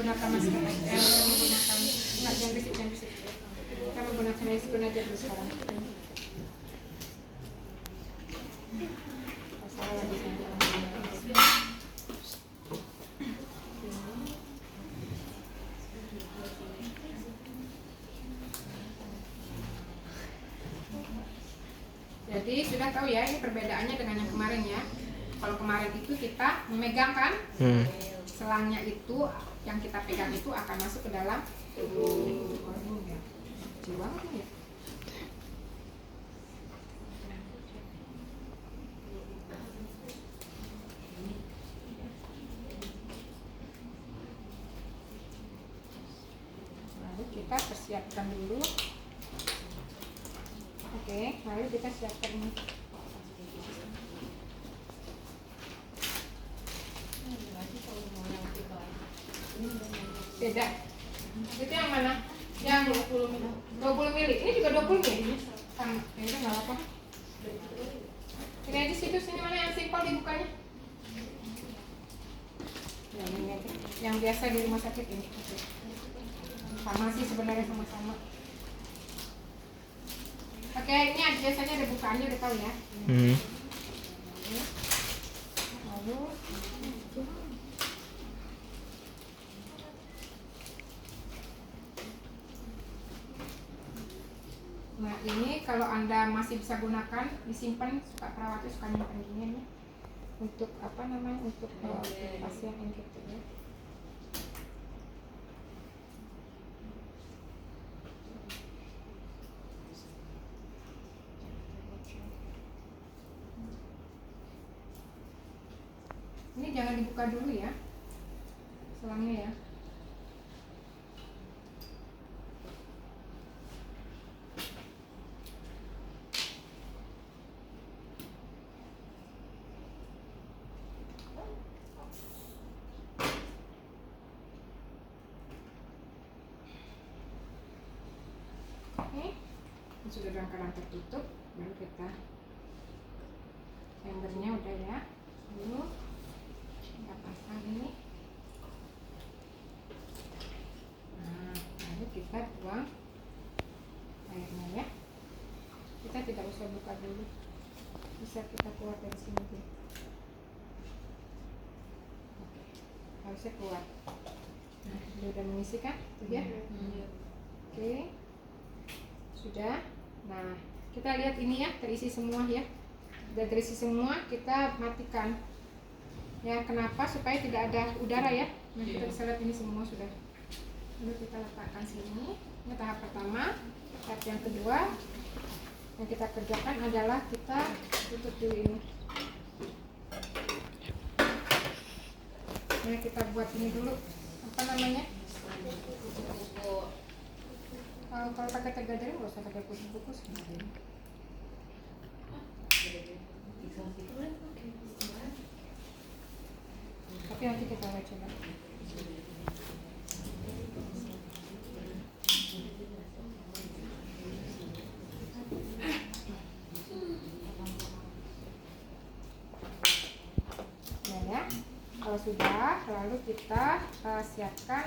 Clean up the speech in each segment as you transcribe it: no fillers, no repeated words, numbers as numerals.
menggunakan masker, menggunakan jangan berisik. Kita menggunakan spoon aja dulu sekarang. Jadi sudah tahu ya ini perbedaannya dengan yang kemarin ya. Kalau kemarin itu kita memegang kan, selangnya itu yang kita pegang itu akan masuk ke dalam ya. Lalu kita persiapkan dulu. Oke, lalu kita siapkan ini. Beda. Itu yang mana? Yang 20 mili. Ini juga 20 mili. Sama. Ya udah enggak apa-apa. Ini aja sini mana yang simpel dibukanya? Yang biasa di rumah sakit ini. Sama sih sebenarnya sama-sama. Oke, ini biasanya ada bukaannya udah tahu ya. Lalu nah ini kalau Anda masih bisa gunakan, disimpan, suka perawatnya suka nyimpan gini nih. Untuk apa namanya? Untuk pasien infeksi ya. Ini jangan dibuka dulu ya, selangnya ya. Oke, sudah dalam keadaan tertutup, baru kita chambernya udah ya. Lalu kita pasang ini. Nah, lalu kita buang airnya ya. Kita tidak usah buka dulu, bisa kita keluar dari sini dulu. Oke, harusnya keluar. Nah, sudah mengisi kan? Tuh ya. Oke, sudah. Nah, kita lihat ini ya, terisi semua ya. Sudah terisi semua, kita matikan. Ya, kenapa? Supaya tidak ada udara ya. Nah, kita bisa lihat ini semua sudah. Lalu kita letakkan sini. Ini tahap pertama. Tahap yang kedua yang kita kerjakan adalah kita tutup dulu ini. Nah, kita buat ini dulu. Apa namanya? Kalau pakai tegadernya nggak usah pakai kukus-kukus. Tapi nanti kita lihat coba. Nah ya, kalau sudah, lalu kita siapkan.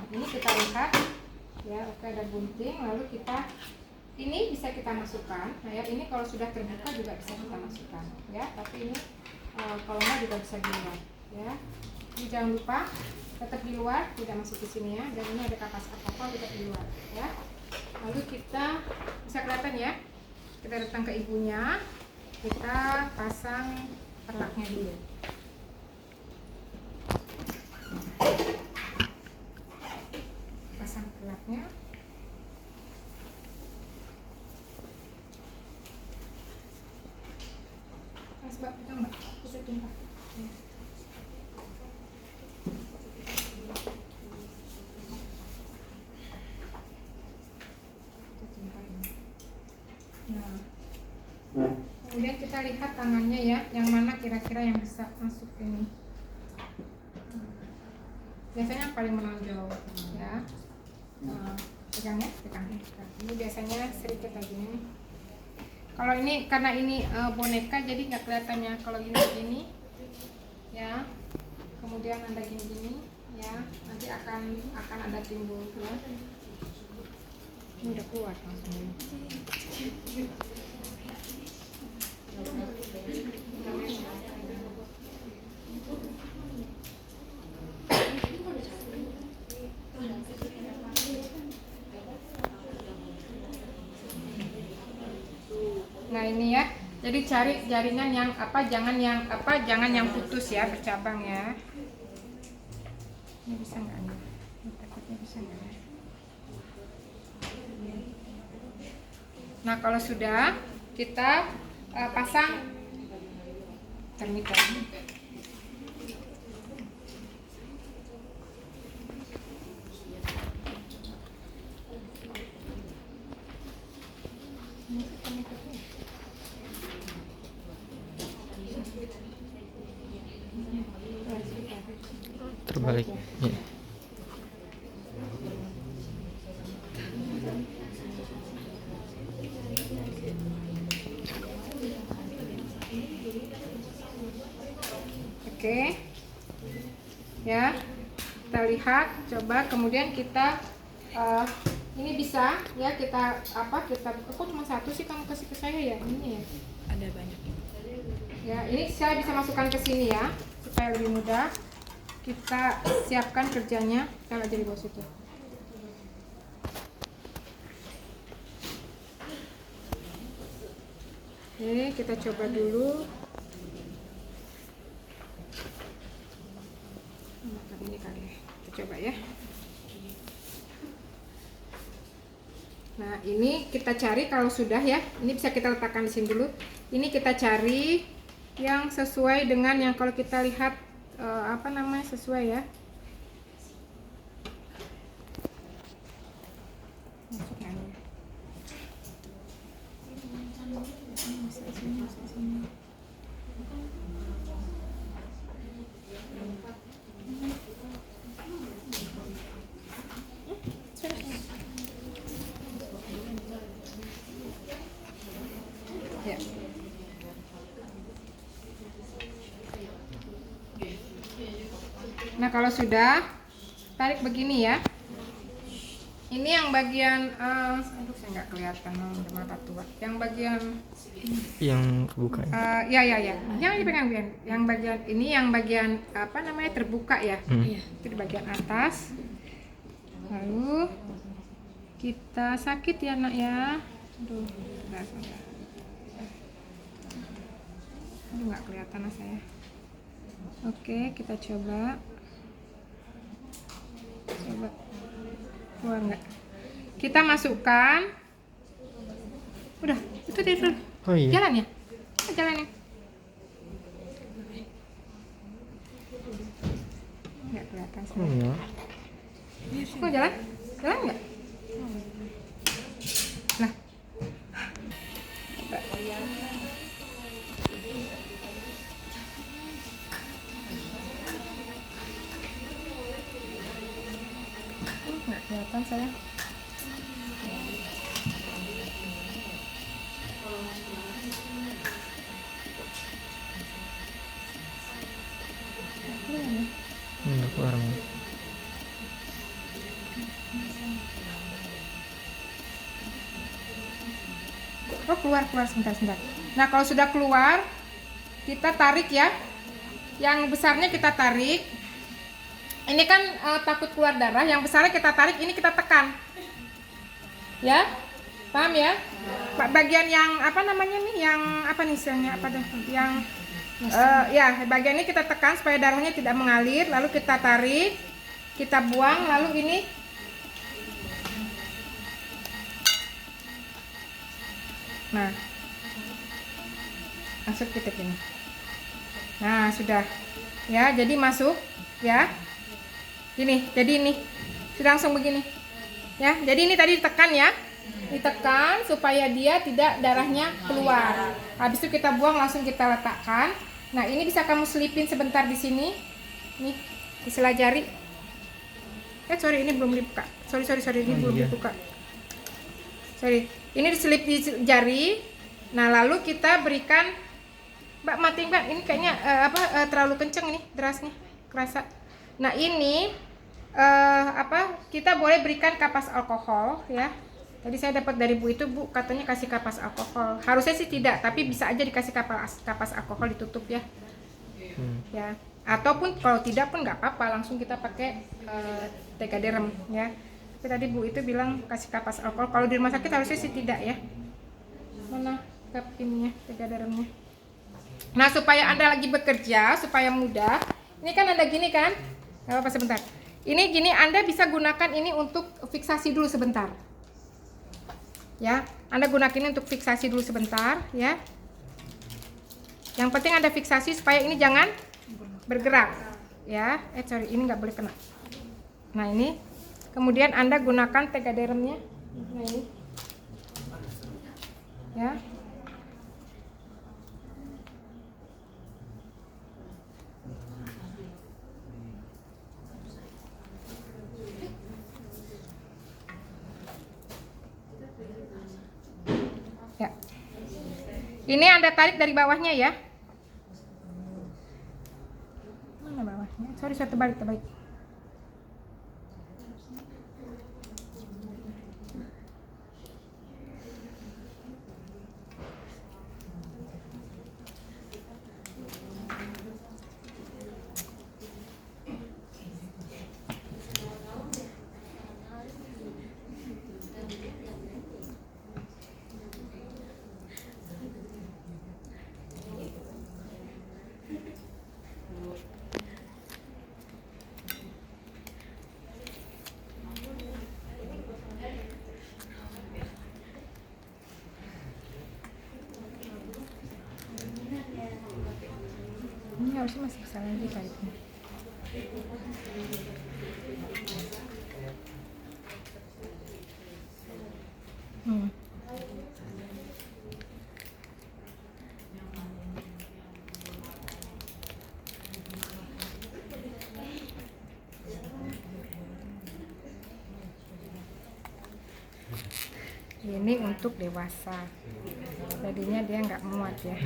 Ini kita lihat ya, oke ada gunting. Lalu kita ini bisa kita masukkan. Nah ya, ini kalau sudah terbuka juga bisa kita masukkan ya. Tapi ini kalau nggak juga bisa di luar ya. Ini jangan lupa tetap di luar, tidak masuk ke sini ya. Dan ini ada kapas apa tetap di luar ya. Lalu kita bisa kelihatan ya. Kita datang ke ibunya, kita pasang perlaknya dulu. Pasang perlaknya. Sebab kita mbak, bisa tumpah. Nah, kemudian kita lihat tangannya ya, yang mana kira-kira yang bisa masuk ini. Biasanya yang paling menonjol ya. Pegang ya, pegang. Ini biasanya sedikit aja nih. Kalau ini karena ini boneka jadi nggak kelihatannya. Kalau ini begini ya, kemudian ada gini-gini ya, nanti akan ada timbul ya. Ini udah keluar langsung. Nah ini ya, jadi cari jaringan yang jangan yang putus ya, bercabang ya. Ini bisa nggak nih? Ini takutnya bisa nggak ya? Nah kalau sudah, kita pasang termiter. Terbalik ya. Oke ya, kita lihat, coba, kemudian kita ini bisa ya, kita kok cuma satu sih kamu kasih ke saya ya, ini ya Ada banyak. ya, ini saya bisa masukkan ke sini ya supaya lebih mudah. Kita siapkan kerjanya, kalau jadi bos itu. Oke, kita coba dulu. Ini kali, kita coba ya. Nah ini kita cari kalau sudah ya, ini bisa kita letakkan di sini dulu. Ini kita cari yang sesuai dengan yang kalau kita lihat sesuai ya. Masukkan ya. Ya. Nah kalau sudah, tarik begini ya. Ini yang bagian, aduh saya nggak kelihatan, udah mata tua. Yang bagian Yang kebuka ya. Jangan dipegang, yang bagian ini, yang bagian terbuka ya. Iya. Itu di bagian atas. Lalu kita sakit ya nak ya. Aduh, sebentar. Aduh nggak kelihatan lah saya. Oke, kita coba keluar nggak? Kita masukkan. Udah, itu dia dulu. Oh iya. Jalan ya? Jalan ya? Nggak kelihatan saya. Iya. Kok jalan? Jalan nggak? Nah. Nggak kelihatan saya. Udah keluar. Oh keluar sebentar. Nah kalau sudah keluar, kita tarik ya. Yang besarnya kita tarik. Ini kan takut keluar darah. Yang besarnya kita tarik, ini kita tekan. Ya, paham ya? Bagian yang yang istilahnya yang bagian ini kita tekan supaya darahnya tidak mengalir. Lalu kita tarik, kita buang. Lalu ini. Nah, masuk titik ini. Nah sudah ya, jadi masuk ya. Gini, jadi ini sudah langsung begini ya. Jadi ini tadi ditekan ya, ditekan supaya dia tidak darahnya keluar. Habis itu kita buang, langsung kita letakkan. Nah ini bisa kamu selipin sebentar di sini, nih di sela jari. Sorry ini belum dibuka. Sorry ini belum dibuka. Sorry, ini diselip di jari. Nah lalu kita berikan, Mbak matiin Mbak, ini kayaknya terlalu kenceng nih derasnya, kerasa. Nah ini kita boleh berikan kapas alkohol ya. Tadi saya dapat dari Bu itu, Bu katanya kasih kapas alkohol. Harusnya sih tidak, tapi bisa aja dikasih kapas alkohol, ditutup ya. Ya. Ataupun kalau tidak pun nggak apa-apa, langsung kita pakai Tegaderm ya. Tapi tadi Bu itu bilang kasih kapas alkohol. Kalau di rumah sakit harusnya sih tidak ya. Mana cup ininya, Tegadermnya. Nah, supaya Anda lagi bekerja, supaya mudah. Ini kan ada gini kan? Nggak apa-apa, sebentar. Ini gini, Anda bisa gunakan ini untuk fiksasi dulu sebentar. Ya, Anda gunakan ini untuk fiksasi dulu sebentar ya. Yang penting Anda fiksasi supaya ini jangan bergerak ya. Sorry, ini nggak boleh kena. Nah, ini kemudian Anda gunakan Tegadermnya. Nah, ini ya. Ya. Ini Anda tarik dari bawahnya ya. Mana bawahnya? Sorry, saya terbalik. Ini harusnya masih bisa lagi tariknya. Ini untuk dewasa. Tadinya dia nggak muat ya.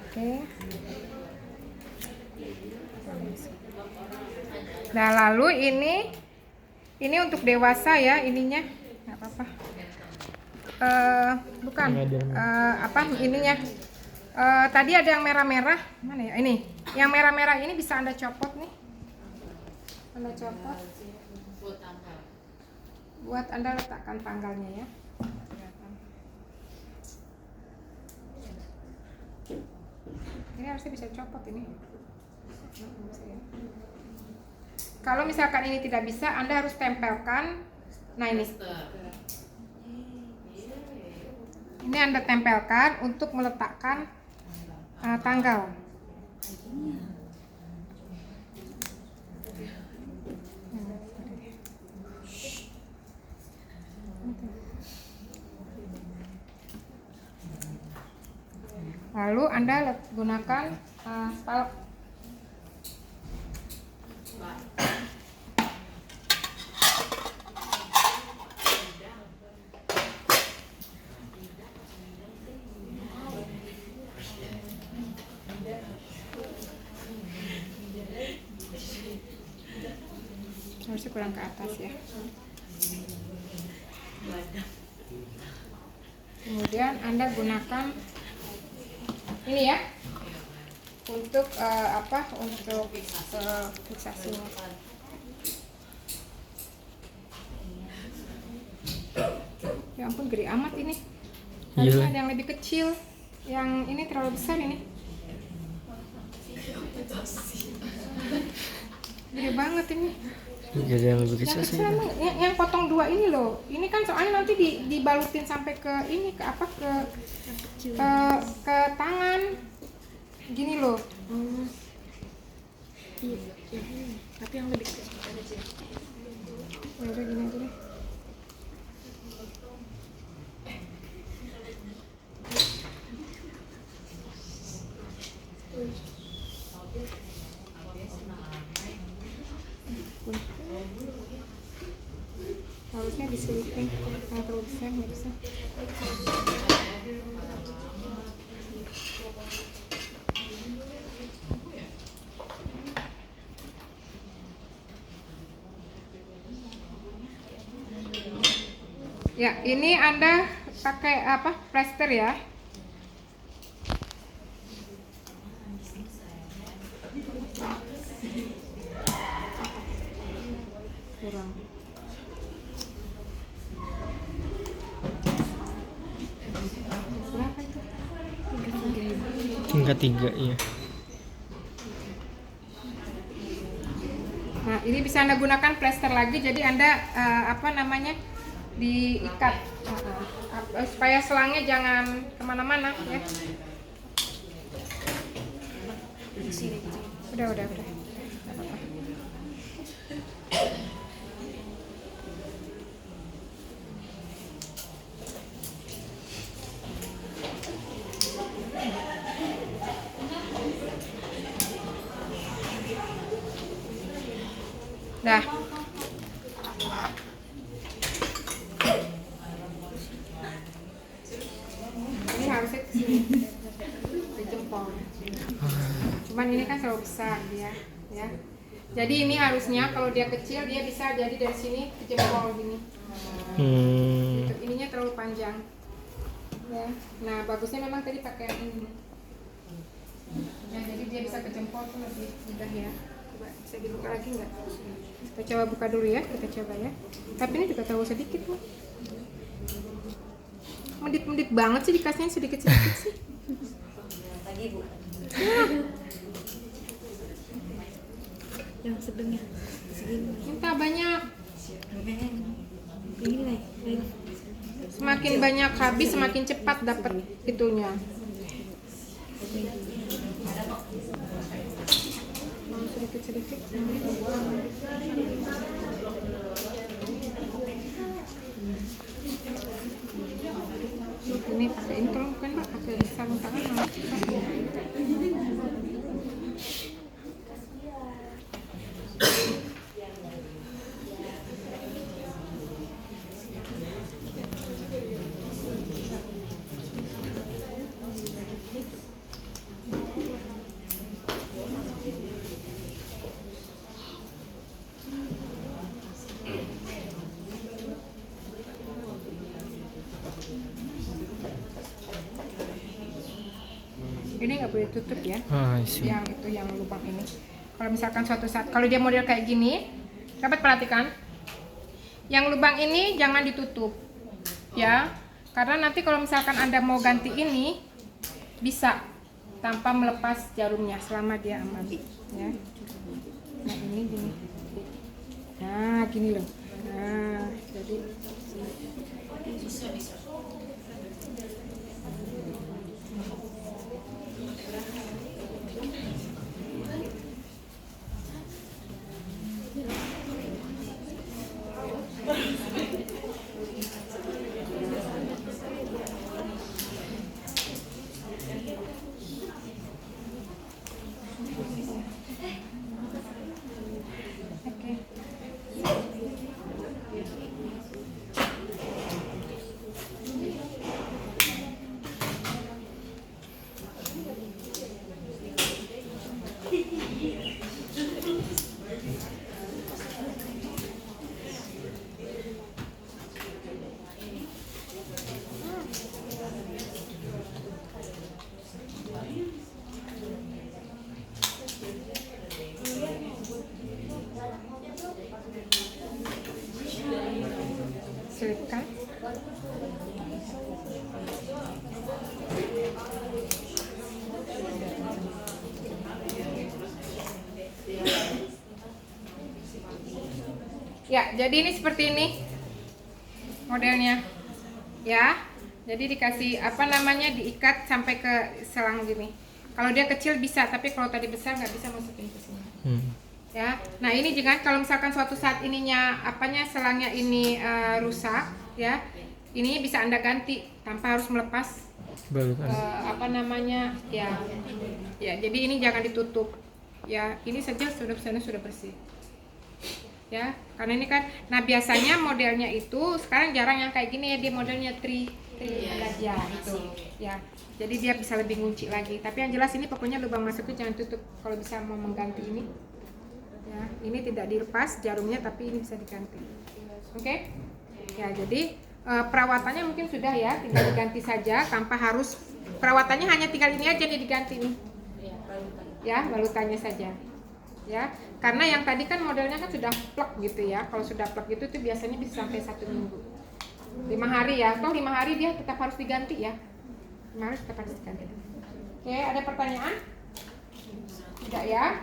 Oke. Nah, lalu ini untuk dewasa ya, ininya nggak apa-apa. Bukan. Ininya. Tadi ada yang merah-merah, mana ya? Ini. Yang merah-merah ini bisa Anda copot nih. Anda copot. Buat Anda letakkan tanggalnya ya. Ini harusnya bisa copot ini. Kalau misalkan ini tidak bisa, Anda harus tempelkan. Nah, ini Anda tempelkan untuk meletakkan tanggal. Lalu Anda gunakan spalk. Harusnya kurang ke atas ya. Kemudian Anda gunakan ini ya untuk untuk fiksasinya. Ya ampun, gede amat ini. Harusnya ada yang lebih kecil. Yang ini terlalu besar ini. Gede banget ini. Jadi yang lebih kecil sih. Yang potong dua ini loh. Ini kan soalnya nanti dibalutin sampai ke ini, ke tangan. Gini loh. Tapi yang lebih kecil aja. Ya udah gini aja deh. Harusnya diselipin, kalau terlalu besar nggak bisa. Ya, ini Anda pakai apa? Plester ya. Kurang. Berapa itu? Tingkat 3 ya. Nah, ini bisa Anda gunakan plester lagi, jadi Anda apa namanya, diikat supaya selangnya jangan kemana-mana ya. Udah. Nggak apa-apa. Dah. Ini harusnya kesini, di jempol. Cuman ini kan terlalu besar dia, ya. Jadi ini harusnya kalau dia kecil dia bisa jadi dari sini ke jempol gini. Gitu. Ininya terlalu panjang. Ya. Nah, bagusnya memang tadi pakai yang ini. Nah, jadi dia bisa ke jempol tuh lebih mudah ya. Coba bisa dibuka lagi nggak? Kita coba buka dulu ya, kita coba ya. Tapi ini juga terlalu sedikit loh. Mendit-mendit banget sih dikasihnya sedikit-sedikit sih. Lagi Bu. Yang sedangnya segini. Minta banyak. Ini lagi. Semakin banyak habis, semakin cepat dapat itunya. Mau sedikit-sedikit. Ini pakai ini tolong bukan Mbak, pakai sarung tangan. Ini nggak boleh tutup ya. Yang itu yang lubang ini. Kalau misalkan suatu saat kalau dia model kayak gini, dapat perhatikan. Yang lubang ini jangan ditutup. Ya. Karena nanti kalau misalkan Anda mau ganti ini bisa tanpa melepas jarumnya selama dia aman ya. Nah, ini gini. Nah, gini loh. Nah, jadi bisa. Selipkan. Ya, jadi ini seperti ini modelnya. Ya. Jadi dikasih apa namanya, diikat sampai ke selang gini. Kalau dia kecil bisa, tapi kalau tadi besar nggak bisa masukin ke sini. Ya, nah ini jangan kalau misalkan suatu saat ininya apanya selangnya ini rusak, ya, ini bisa Anda ganti tanpa harus melepas apa namanya, ya, jadi ini jangan ditutup, ya, ini saja sudah bersih, ya, karena ini kan, nah biasanya modelnya itu sekarang jarang yang kayak gini ya, dia modelnya tri ya itu, ya. Jadi dia bisa lebih ngunci lagi, tapi yang jelas ini pokoknya lubang masuknya jangan tutup kalau bisa mau mengganti ini. Ya, ini tidak dilepas jarumnya tapi ini bisa diganti. Oke? Ya, jadi perawatannya mungkin sudah ya, tinggal diganti saja tanpa harus perawatannya, hanya tinggal ini aja nih diganti nih. Ya, balutannya saja. Ya, karena yang tadi kan modelnya kan sudah plek gitu ya. Kalau sudah plek gitu tuh biasanya bisa sampai 1 minggu. 5 hari ya. Toh 5 hari dia tetap harus diganti ya. 5 hari tetap harus diganti. Oke, ada pertanyaan? Tidak ya?